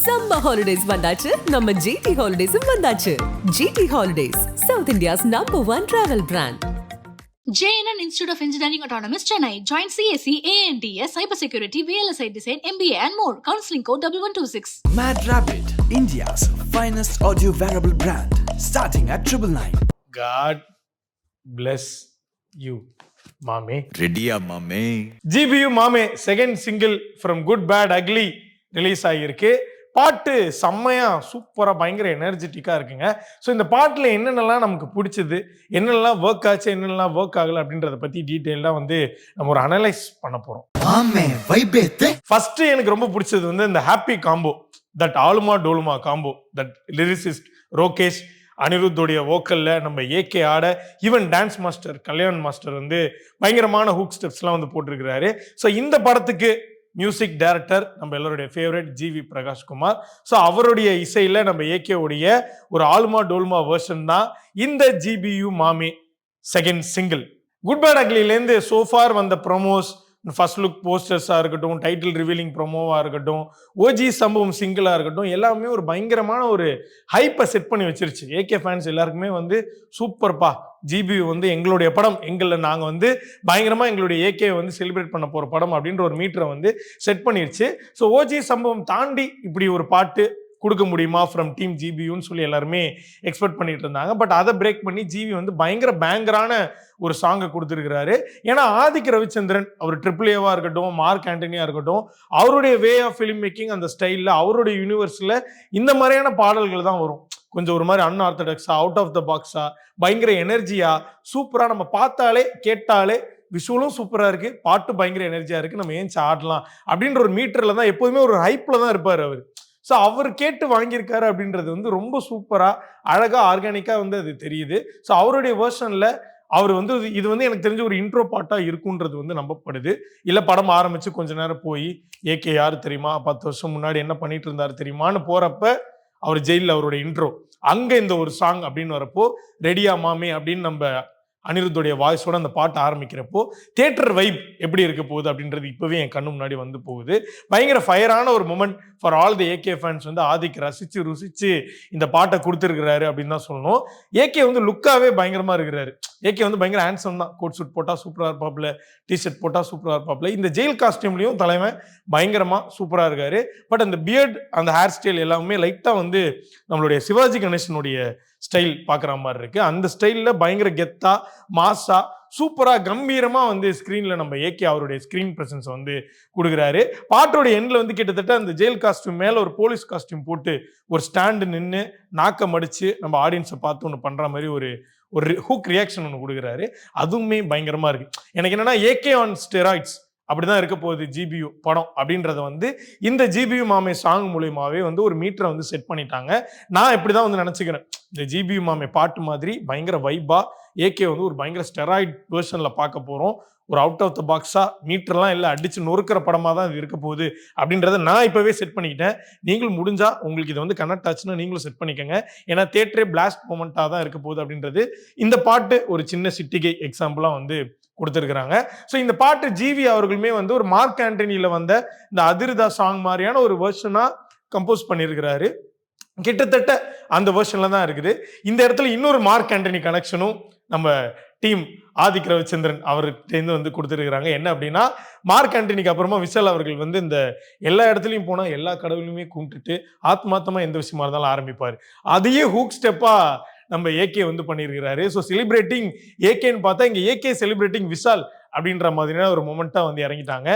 Summer holidays வந்தாச்சு, நம்ம GT Holidays வந்தாச்சு. GT Holidays, South India's #1 travel brand. JNN Institute of Engineering Autonomous Chennai. Join CSE, ANTS, Cybersecurity, VLSI Design, MBA and more. Counseling code 1126. Mad Rabbit, India's finest audio wearable brand, starting at 999. God bless you, Mame. Ready-ya, Mame? GBU Mame, second single from Good Bad Ugly release ஆகியிருக்கு. பாட்டு செம்மையா சூப்பராக பயங்கர எனர்ஜெட்டிக்காக இருக்குங்க. So இந்த பாட்டில் என்னென்னலாம் நமக்கு பிடிச்சது, என்னென்னலாம் ஒர்க் ஆச்சு, என்னென்னலாம் ஒர்க் ஆகலை அப்படின்றத பற்றி டீட்டெயிலாக வந்து நம்ம ஒரு அனலைஸ் பண்ண போகிறோம். ஃபர்ஸ்ட் எனக்கு ரொம்ப பிடிச்சது வந்து இந்த happy combo, that Aaluma Doluma combo, that lyricist Rokesh அனிருத்தோடைய வோக்கல்ல நம்ம ஏகே ஆட, even dance master Kalyan master வந்து பயங்கரமான ஹூக் ஸ்டெப்ஸ்லாம் வந்து போட்டிருக்கிறாரு. ஸோ இந்த படத்துக்கு மியூசிக் டைரக்டர் நம்ம எல்லாருடைய ஃபேவரட் ஜிவி பிரகாஷ்குமார். ஸோ அவருடைய இசையில் நம்ம ஏகேவுடைய ஒரு ஆல்மா டோல்மா வெர்ஷன் தான் இந்த GBU மாமே செகண்ட் சிங்கிள். குட் பேட் அக்லிலேருந்து சோஃபார் வந்த ப்ரொமோஸ், ஃபர்ஸ்ட் லுக் போஸ்டர்ஸாக இருக்கட்டும், டைட்டில் ரிவீலிங் ப்ரொமோவாக இருக்கட்டும், ஓஜி சம்பவம் சிங்கிளாக இருக்கட்டும், எல்லாமே ஒரு பயங்கரமான ஒரு ஹைப்பை செட் பண்ணி வச்சிருச்சு. ஏகே ஃபேன்ஸ் எல்லாருக்குமே வந்து சூப்பர்ப்பா, GBU வந்து எங்களுடைய படம், நாங்கள் வந்து பயங்கரமாக எங்களுடைய ஏகே வந்து செலிப்ரேட் பண்ண போகிற படம் அப்படின்ற ஒரு மீட்டரை வந்து செட் பண்ணிருச்சு. ஸோ ஓஜி சம்பவம் தாண்டி இப்படி ஒரு பாட்டு கொடுக்க முடியுமா ஃப்ரம் டீம் GBUன்னு சொல்லி எல்லாருமே எக்ஸ்பெக்ட் பண்ணிட்டு இருந்தாங்க. பட் அதை பிரேக் பண்ணி ஜிவி வந்து பயங்கர பேங்கரான ஒரு சாங்கை கொடுத்துருக்கிறாரு. ஏன்னா ஆதிக் ரவிச்சந்திரன் அவர் AAA இருக்கட்டும், மார்க் ஆண்டனியா இருக்கட்டும், அவருடைய வே ஆஃப் ஃபிலிம் மேக்கிங், அந்த ஸ்டைலில் அவருடைய யூனிவர்ஸில் இந்த மாதிரியான பாடல்கள் தான் வரும். கொஞ்சம் ஒரு மாதிரி அன்ஆர்த்தடாக்ஸா, அவுட் ஆஃப் த பாக்ஸா, பயங்கர எனர்ஜியா, சூப்பராக நம்ம பார்த்தாலே கேட்டாலே விஷுவலும் சூப்பராக இருக்குது, பாட்டு பயங்கர எனர்ஜியாக இருக்குது, நம்ம ஏன்ச்சு ஆடலாம் அப்படின்ற ஒரு மீட்டரில் தான் எப்போதுமே ஒரு ஹைப்பில் தான் இருப்பார் அவர். ஸோ அவர் கேட்டு வாங்கியிருக்காரு அப்படின்றது வந்து ரொம்ப சூப்பராக அழகாக ஆர்கானிக்காக வந்து அது தெரியுது. ஸோ அவருடைய வேர்ஷனில் அவர் வந்து இது வந்து எனக்கு தெரிஞ்ச ஒரு இன்ட்ரோ பாட்டாக இருக்குன்றது வந்து நம்பப்படுது. இல்லை படம் ஆரம்பித்து கொஞ்ச நேரம் போய் ஏகே யார் தெரியுமா, 10 வருஷம் முன்னாடி என்ன பண்ணிட்டு இருந்தாரு தெரியுமான்னு போகிறப்ப அவர் ஜெயிலில் அவருடைய இன்ட்ரோ, அங்கே இந்த ஒரு சாங் அப்படின்னு வரப்போ ரெடியா மாமே அப்படின்னு நம்ம அனிருத்தோடைய வாய்ஸோட அந்த பாட்டு ஆரம்பிக்கிறப்போ தியேட்டர் வைப் எப்படி இருக்க போகுது அப்படின்றது இப்போவே என் கண்ணு முன்னாடி வந்து போகுது. பயங்கர ஃபயரான ஒரு moment for all the AK fans. வந்து ஆதிக் ருசிச்சு இந்த பாட்டை கொடுத்துருக்கிறாரு அப்படின்னு தான் சொல்லணும். ஏகே வந்து லுக்காவே பயங்கரமாக இருக்கிறாரு. ஏகே வந்து பயங்கர ஹேண்ட்ஸம் தான். கோட் சூட் போட்டால் சூப்பராக இருப்பாப்புல, டிஷர்ட் போட்டால் சூப்பராக இருப்பாப்புல. இந்த ஜெயில் காஸ்டியூம்லையும் தலைவன் பயங்கரமாக சூப்பராக இருக்காரு. பட் அந்த பியர்ட், அந்த ஹேர் ஸ்டைல் எல்லாமே லைட்டாக வந்து நம்மளுடைய சிவாஜி கணேசனுடைய ஸ்டைல் பார்க்குற மாதிரி இருக்குது. அந்த ஸ்டைலில் பயங்கர கெத்தா, மாசா, சூப்பராக கம்பீரமாக வந்து ஸ்க்ரீனில் நம்ம ஏகே அவருடைய ஸ்க்ரீன் ப்ரெசன்ஸ் வந்து கொடுக்குறாரு. பாட்டோட எண்டில் வந்து கிட்டத்தட்ட அந்த ஜெயில் காஸ்டியூம் மேலே ஒரு போலீஸ் காஸ்டியூம் போட்டு ஒரு ஸ்டாண்டு நின்று நாக்கம் அடித்து நம்ம ஆடியன்ஸை பார்த்து ஒன்று பண்ணுற மாதிரி ஒரு ஹூக் ரியாக்ஷன் ஒன்று கொடுக்குறாரு. அதுவுமே பயங்கரமாக இருக்குது. எனக்கு என்னென்னா ஏகே ஆன் ஸ்டெராய்ட்ஸ் அப்படிதான் இருக்க போகுது GBU படம் அப்படின்றத வந்து இந்த GBU மாமே சாங் மூலியமாவே வந்து ஒரு மீட்டரை வந்து செட் பண்ணிட்டாங்க. நான் இப்படிதான் வந்து நினைச்சுக்கிறேன். இந்த GBU மாமே பாட்டு மாதிரி பயங்கர வைபா ஏகே வந்து ஒரு பயங்கர ஸ்டெராய்ட் வெர்ஷன்ல பார்க்க போறோம். ஒரு அவுட் ஆஃப் த பாக்ஸா, மீட்டர்லாம் இல்லை, அடிச்சு நொறுக்கிற படமா தான் இது இருக்க போகுது அப்படின்றத நான் இப்பவே செட் பண்ணிக்கிட்டேன். நீங்களும் முடிஞ்சா உங்களுக்கு இது வந்து கனெக்ட் ஆச்சுன்னா நீங்களும் செட் பண்ணிக்கோங்க. ஏன்னா தியேட்டரே பிளாஸ்ட் மொமெண்டா தான் இருக்க போகுது அப்படின்றது இந்த பாட்டு ஒரு சின்ன சிட்டிகை எக்ஸாம்பிளா வந்து கொடுத்துருக்குறாங்க. ஸோ இந்த பாட்டு ஜிவி அவர்களுமே வந்து ஒரு மார்க் ஆண்டனியில வந்த இந்த அதிர்தா சாங் மாதிரியான ஒரு வெர்ஷனா கம்போஸ் பண்ணியிருக்கிறாரு. கிட்டத்தட்ட அந்த வெர்ஷன்ல தான் இருக்குது. இந்த இடத்துல இன்னொரு மார்க் ஆண்டனி கனெக்ஷனும் நம்ம டீம் ஆதிக் ரவிச்சந்திரன் அவர்கிட்ட வந்து கொடுத்துருக்குறாங்க. என்ன அப்படின்னா, மார்க் ஆண்டனிக்கு அப்புறமா விஷால் அவர்கள் வந்து இந்த எல்லா இடத்துலையும் போனால் எல்லா கடவுளையுமே கும்பிட்டுட்டு ஆத்மாத்தமாக எந்த விஷயமா இருந்தாலும் ஆரம்பிப்பார். அதையே ஹூக் ஸ்டெப்பா நம்ம ஏகே வந்து பண்ணியிருக்கிறாரு. ஸோ செலிப்ரேட்டிங் ஏகேன்னு பார்த்தா இங்கே ஏகே செலிப்ரேட்டிங் விஷால் அப்படின்ற மாதிரியான ஒரு மொமெண்ட்டாக வந்து இறங்கிட்டாங்க.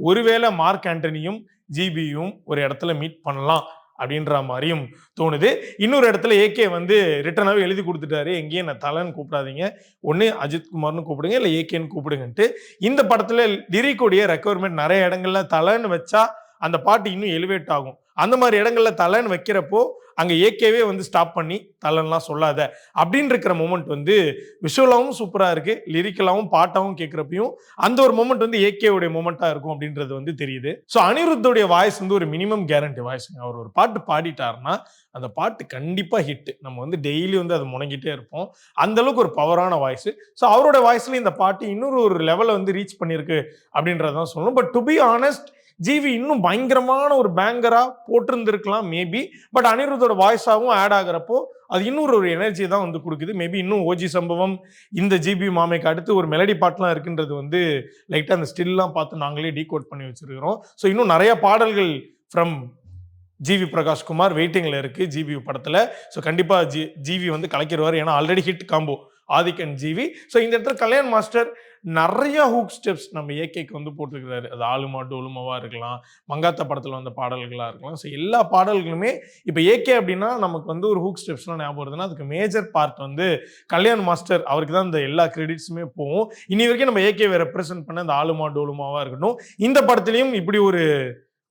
ஒருவேளை மார்க் ஆண்டனியும் GBUவும் ஒரு இடத்துல மீட் பண்ணலாம் அப்படின்ற மாதிரியும் தோணுது. இன்னொரு இடத்துல ஏகே வந்து ரிட்டனாகவே எழுதி கொடுத்துட்டாரு, எங்கேயும் நான் தலைன்னு கூப்பிடாதீங்க, ஒன்று அஜித் குமார்னு கூப்பிடுங்க, இல்லை ஏகேன்னு கூப்பிடுங்கன்ட்டு. இந்த படத்தில் லிரிக்கோடைய ரெக்குவயர்மெண்ட் நிறைய இடங்கள்ல தலைன்னு வச்சா அந்த பாட்டு இன்னும் எலிவேட் ஆகும். அந்த மாதிரி இடங்கள்ல தலைன்னு வைக்கிறப்போ அங்கே ஏகேவே வந்து ஸ்டாப் பண்ணி தலைன்னுலாம் சொல்லாத அப்படின்னு இருக்கிற மொமெண்ட் வந்து விஷுவலாகவும் சூப்பராக இருக்குது, லிரிக்கலாகவும் பாட்டாகவும் கேட்குறப்பையும் அந்த ஒரு மொமெண்ட் வந்து ஏகேவுடைய மொமெண்ட்டாக இருக்கும் அப்படின்றது வந்து தெரியுது. ஸோ அனிருத்தோடைய வாய்ஸ் வந்து ஒரு மினிமம் கேரண்டி வாய்ஸுங்க. அவர் ஒரு பாட்டு பாடிட்டாருன்னா அந்த பாட்டு கண்டிப்பாக ஹிட். நம்ம வந்து டெய்லி வந்து அதை முணங்கிட்டே இருப்போம். அந்த அளவுக்கு ஒரு பவரான வாய்ஸ். ஸோ அவரோட வாய்ஸ்ல இந்த பாட்டு இன்னொரு ஒரு லெவலை வந்து ரீச் பண்ணியிருக்கு அப்படின்றதான் சொல்லணும். But to be honest, GV இன்னும் பயங்கரமான ஒரு பேங்கரா போட்டிருந்திருக்கலாம் மேபி. பட் அனிருத்தோட வாய்ஸாகவும் ஆட் ஆகிறப்போ அது இன்னொரு ஒரு எனர்ஜி தான் வந்து கொடுக்குது. மேபி இன்னும் ஓஜி சம்பவம் இந்த ஜிபி மாமைக்கு அடுத்து ஒரு மெலடி பாட்டுலாம் இருக்குன்றது வந்து லைட்டாக அந்த ஸ்டில்லாம் பார்த்து நாங்களே டீகோட் பண்ணி வச்சிருக்கிறோம். ஸோ இன்னும் நிறைய பாடல்கள் ஃப்ரம் ஜிவி பிரகாஷ்குமார் வெயிட்டிங்கில் இருக்கு ஜிவி படத்தில். ஸோ கண்டிப்பாக ஜிவி வந்து கலக்கிடுவார். ஏன்னா already hit combo Adhik and GV. So இந்த இடத்துல கல்யாண் மாஸ்டர் நிறைய ஹூக் ஸ்டெப்ஸ் நம்ம ஏகேக்கு வந்து போட்டிருக்கிறாரு. அது ஆளுமா டோலுமாவா இருக்கலாம், மங்காத்தா படத்தில் வந்த பாடல்களாக இருக்கலாம். ஸோ எல்லா பாடல்களுமே இப்போ ஏகே அப்படின்னா நமக்கு வந்து ஒரு ஹூக் ஸ்டெப்ஸ்லாம் ஞாபகம் வருதுன்னா அதுக்கு மேஜர் பார்ட் வந்து கல்யாண் மாஸ்டர். அவருக்கு தான் இந்த எல்லா கிரெடிட்ஸுமே போகும். இனி வரைக்கும் நம்ம ஏகேவை ரெப்ரசென்ட் பண்ண இந்த ஆளுமா டோலுமாவா இருக்கட்டும், இந்த படத்துலையும் இப்படி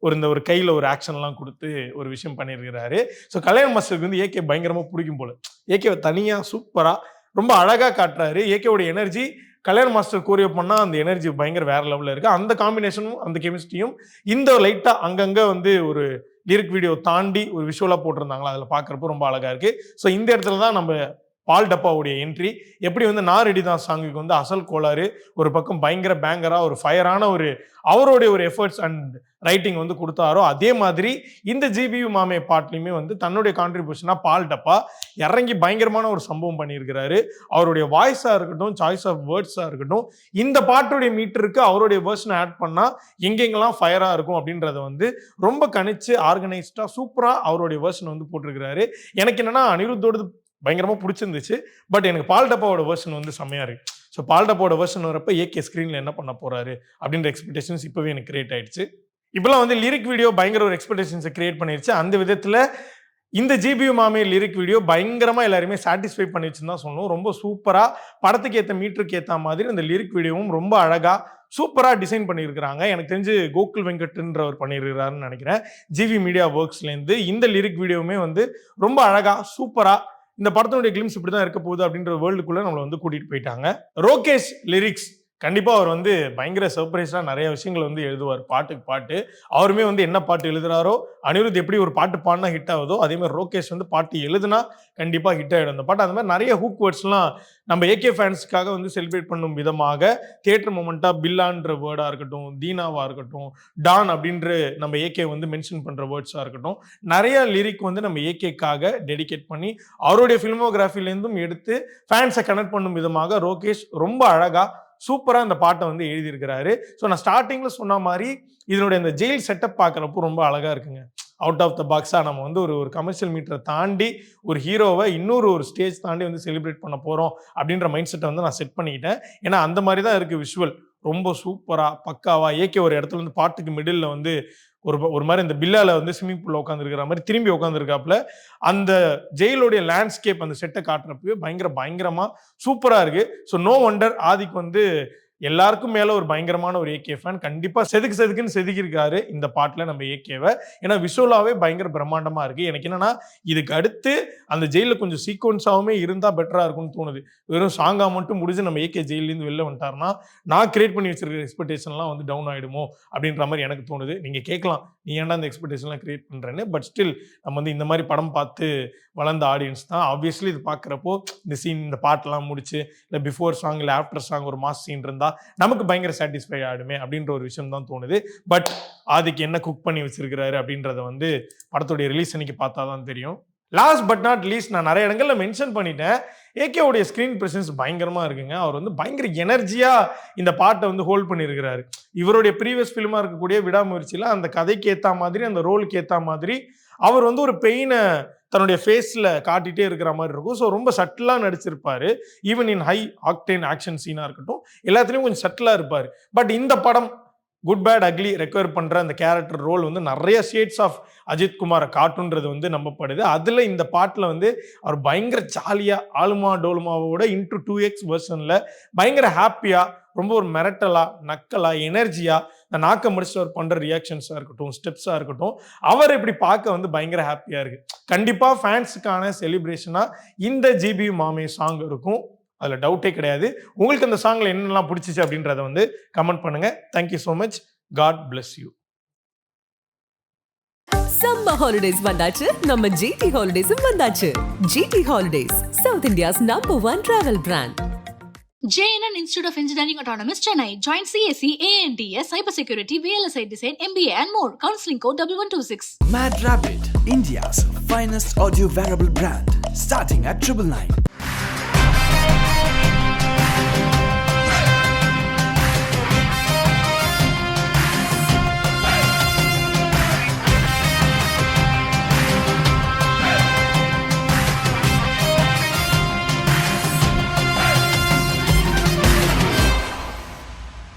இந்த ஒரு கையில் ஒரு ஆக்ஷன்லாம் கொடுத்து ஒரு விஷயம் பண்ணியிருக்கிறாரு. ஸோ கல்யாண் மாஸ்டருக்கு வந்து ஏகே பயங்கரமாக பிடிக்கும் போல. ஏகேவை தனியாக சூப்பராக ரொம்ப அழகாக காட்டுறாரு. ஏகேவோட எனர்ஜி கல்யாண் மாஸ்டர் கோரியோ பண்ணால் அந்த எனர்ஜி பயங்கர வேற லெவலில் இருக்குது. அந்த காம்பினேஷனும் அந்த கெமிஸ்ட்ரியும் இந்த லைட்டாக அங்கங்கே வந்து ஒரு லிரிக் வீடியோ தாண்டி ஒரு விஷுவலாக போட்டிருந்தாங்களா அதில் பார்க்குறப்போ ரொம்ப அழகாக இருக்குது. ஸோ இந்த இடத்துல தான் நம்ம பால் டப்பாவுடைய என்ட்ரி. எப்படி வந்து நான் ரெடி தான் சாங்குக்கு வந்து அசல் கோளாறு ஒரு பக்கம் பயங்கர பேங்கராக ஒரு ஃபயரான அவருடைய ஒரு எஃபர்ட்ஸ் அண்ட் ரைட்டிங் வந்து கொடுத்தாரோ, அதே மாதிரி இந்த ஜிபியு மாமே பாட்லையுமே வந்து தன்னுடைய கான்ட்ரிபியூஷனாக பால் டப்பா இறங்கி பயங்கரமான ஒரு சம்பவம் பண்ணியிருக்கிறாரு. அவருடைய வாய்ஸாக இருக்கட்டும், சாய்ஸ் ஆஃப் வேர்ட்ஸாக இருக்கட்டும், இந்த பாட்டுடைய மீட்டருக்கு அவருடைய வேர்ஷனை ஆட் பண்ணால் எங்கெங்கெல்லாம் ஃபயராக இருக்கும் அப்படின்றத வந்து ரொம்ப கணிச்சு ஆர்கனைஸ்டாக சூப்பராக அவருடைய வேர்ஷனை வந்து போட்டிருக்கிறாரு. எனக்கு என்னன்னா அனிருத்தோடு பயங்கரமாக பிடிச்சிருந்துச்சு. பட் எனக்கு பால் டப்பாவோட வேர்ஷன் வந்து செம்மையாக இருக்கு. ஸோ பால் டப்பாவோட வேர்ஷன் வரப்போ ஏகே ஸ்க்ரீனில் என்ன பண்ண போறாரு அப்படின்ற எக்ஸ்பெக்டேஷன்ஸ் இப்போவே எனக்கு கிரியேட் ஆயிடுச்சு. இப்போலாம் வந்து லிரிக் வீடியோ பயங்கர ஒரு எக்ஸ்பெக்டேஷன்ஸை கிரியேட் பண்ணிடுச்சு. அந்த விதத்தில் இந்த ஜிபியு மாமே லிரிக் வீடியோ பயங்கரமாக எல்லாருமே சாட்டிஸ்ஃபை பண்ணிச்சுன்னு தான் சொல்லணும். ரொம்ப சூப்பராக படத்துக்கு ஏற்ற மீட்டருக்கு ஏற்ற மாதிரி அந்த லிரிக் வீடியோவும் ரொம்ப அழகாக சூப்பராக டிசைன் பண்ணியிருக்கிறாங்க. எனக்கு தெரிஞ்சு கோகுல் வெங்கட்ன்றவர் பண்ணியிருக்கிறாருன்னு நினைக்கிறேன். ஜிவி மீடியா ஒர்க்ஸ்லேருந்து இந்த லிரிக் வீடியோவுமே வந்து ரொம்ப அழகாக சூப்பராக இந்த படத்தினுடைய கிளிம்ஸ் இப்படி தான் இருக்க போகுது அப்படின்ற வேர்ல்டுக்குள்ளே நம்மளை வந்து கூட்டிகிட்டு போயிட்டாங்க. ரோகேஷ் லிரிக்ஸ் கண்டிப்பாக அவர் வந்து பயங்கர சர்ப்ரைஸாக நிறைய விஷயங்கள் வந்து எழுதுவார். பாட்டுக்கு பாட்டு அவருமே வந்து என்ன பாட்டு எழுதுறாரோ, அனிருத் எப்படி ஒரு பாட்டு பாடினா ஹிட் ஆகுதோ அதே மாதிரி ரோகேஷ் வந்து பாட்டு எழுதுனா கண்டிப்பாக ஹிட் ஆகிடும் அந்த பாட்டு. அந்த மாதிரி நிறைய ஹூக் வேர்ட்ஸ்லாம் நம்ம ஏகே ஃபேன்ஸுக்காக வந்து செலிப்ரேட் பண்ணும் விதமாக தியேட்டர் மூமெண்ட்டாக பில்லான்ற வேர்டாக இருக்கட்டும், தீனாவாக இருக்கட்டும், டான் அப்படின்ற நம்ம ஏகே வந்து மென்ஷன் பண்ணுற வேர்ட்ஸாக இருக்கட்டும், நிறைய லிரிக் வந்து நம்ம ஏகேக்காக டெடிகேட் பண்ணி அவருடைய ஃபிலிமோகிராஃபிலேருந்தும் எடுத்து ஃபேன்ஸை கனெக்ட் பண்ணும் விதமாக ரோகேஷ் ரொம்ப அழகாக சூப்பராக இந்த பாட்டை வந்து எழுதியிருக்கிறாரு. ஸோ நான் ஸ்டார்டிங்கில் சொன்ன மாதிரி இதனுடைய இந்த ஜெயில் செட்டப் பார்க்குறப்போ ரொம்ப அழகாக இருக்குங்க. அவுட் ஆஃப் த பாக்ஸாக நம்ம வந்து ஒரு கமர்ஷியல் மீட்டரை தாண்டி ஒரு ஹீரோவை இன்னொரு ஸ்டேஜ் தாண்டி வந்து செலிப்ரேட் பண்ண போகிறோம் அப்படின்ற மைண்ட் செட்டை வந்து நான் செட் பண்ணிக்கிட்டேன். ஏன்னா அந்த மாதிரி தான் இருக்குது விஷுவல். ரொம்ப சூப்பராக பக்காவாக ஏகே ஒரு இடத்துல வந்து பாட்டுக்கு மிடில் வந்து ஒரு மாதிரி இந்த பில்லால வந்து ஸ்விம்மிங் பூல்ல உட்காந்துருக்கிற மாதிரி திரும்பி உட்காந்துருக்காப்புல அந்த ஜெயிலோடைய லேண்ட்ஸ்கேப் அந்த செட்டை காட்டுறப்பவே பயங்கரமா சூப்பரா இருக்கு. ஸோ நோ ஒண்டர் ஆதிக் வந்து எல்லாருக்கும் மேல ஒரு பயங்கரமான ஒரு ஏகே ஃபேன். கண்டிப்பா செதுக்குன்னு செதுக்கியிருக்காரு இந்த பாட்டுல நம்ம ஏகேவை. ஏன்னா விஷுவலாவே பயங்கர பிரம்மாண்டமா இருக்கு. எனக்கு என்னன்னா இதுக்கு அடுத்து அந்த ஜெயில கொஞ்சம் சீக்வன்ஸாவுமே இருந்தா பெட்டரா இருக்கும்னு தோணுது. வெறும் சாங்கா மட்டும் முடிஞ்சு நம்ம ஏகே ஜெயிலேருந்து வெளில வந்துட்டாருன்னா நான் கிரியேட் பண்ணி வச்சிருக்கிற எக்ஸ்பெக்டேஷன்லாம் வந்து டவுன் ஆயிடுமோ அப்படின்ற மாதிரி எனக்கு தோணுது. நீங்க கேட்கலாம் நீ ஏன்டா அந்த எக்ஸ்பெக்டேஷன்லாம் கிரியேட் பண்றேன்னு. பட் ஸ்டில் நம்ம வந்து இந்த மாதிரி படம் பார்த்து வளர்ந்த ஆடியன்ஸ் தான். ஆப்வியஸ்லி இது பார்க்குறப்போ இந்த சீன் இந்த பாட்டெல்லாம் முடிச்சு இல்லை பிஃபோர் சாங் இல்லை ஆஃப்டர் சாங் ஒரு மாஸ் சீன் இருந்தா நமக்கு பயங்கர சாட்டிஸ்ஃபை ஆகிடுமே அப்படின்ற ஒரு விஷயம் தான் தோணுது. பட் ஆதிக்கு என்ன குக் பண்ணி வச்சிருக்கிறாரு அப்படின்றத வந்து படத்துடைய ரிலீஸ் அன்னைக்கு பார்த்தா தான் தெரியும். லாஸ்ட் பட் நாட் லீஸ்ட் நான் நிறைய இடங்கள்ல மென்ஷன் பண்ணிட்டேன். ஏகேவுடைய ஸ்க்ரீன் பிரசன்ஸ் பயங்கரமா இருக்குங்க. அவர் வந்து பயங்கர எனர்ஜியா இந்த பாட்டை வந்து ஹோல்ட் பண்ணியிருக்கிறாரு. இவருடைய ப்ரீவியஸ் ஃபிலிமா இருக்கக்கூடிய விடாமுயற்சியில அந்த கதைக்கு ஏற்ற மாதிரி அந்த ரோலுக்கு ஏற்ற மாதிரி அவர் வந்து ஒரு பெயினை தன்னுடைய ஃபேஸில் காட்டிகிட்டே இருக்கிற மாதிரி இருக்கும். ஸோ ரொம்ப சட்டிலாக நடிச்சிருப்பார். Even in high octane action சீனாக இருக்கட்டும் எல்லாத்துலேயும் கொஞ்சம் சட்டிலாக இருப்பார். பட் இந்த படம் குட் பேட் அக்லி ரெக்வயர் பண்ணுற அந்த கேரக்டர் ரோல் வந்து நிறைய ஷேட்ஸ் ஆஃப் அஜித் குமாரை காட்டுன்றது வந்து நம்பப்படுது. அதில் இந்த பாட்டில் வந்து அவர் பயங்கர ஜாலியாக ஆலுமா டோலுமாவோட இன்டூ 2x வெர்ஷனில் பயங்கர ஹாப்பியாக ரொம்ப ஒரு மிரட்டலா நக்கலா எனர்ஜியா இந்த நாக்க முடிச்சு அவர் பண்ற ரியாக்ஷன்ஸா இருக்கட்டும் ஸ்டெப்ஸா இருக்கட்டும் அவர் இப்படி பார்க்க வந்து பயங்கர ஹாப்பியா இருக்கு. கண்டிப்பா ஃபேன்ஸுக்கான செலிப்ரேஷனா இந்த ஜிபியு மாமே சாங் இருக்கும், அதுல டவுட்டே கிடையாது. உங்களுக்கு அந்த சாங்ல என்னெல்லாம் பிடிச்சிச்சு அப்படின்றத வந்து கமெண்ட் பண்ணுங்க. Thank you so much. God bless you. Summer holidays வந்தாச்சு, நம்ம ஜிடி ஹாலிடேஸும் வந்தாச்சு. GT holidays, South India's number 1 travel brand. JNN Institute of Engineering Autonomous, Chennai. Join CSE, ANTS, Cybersecurity, VLSI Design, MBA and more. Counseling code 1126. Mad Rabbit, India's finest audio wearable brand, starting at 999.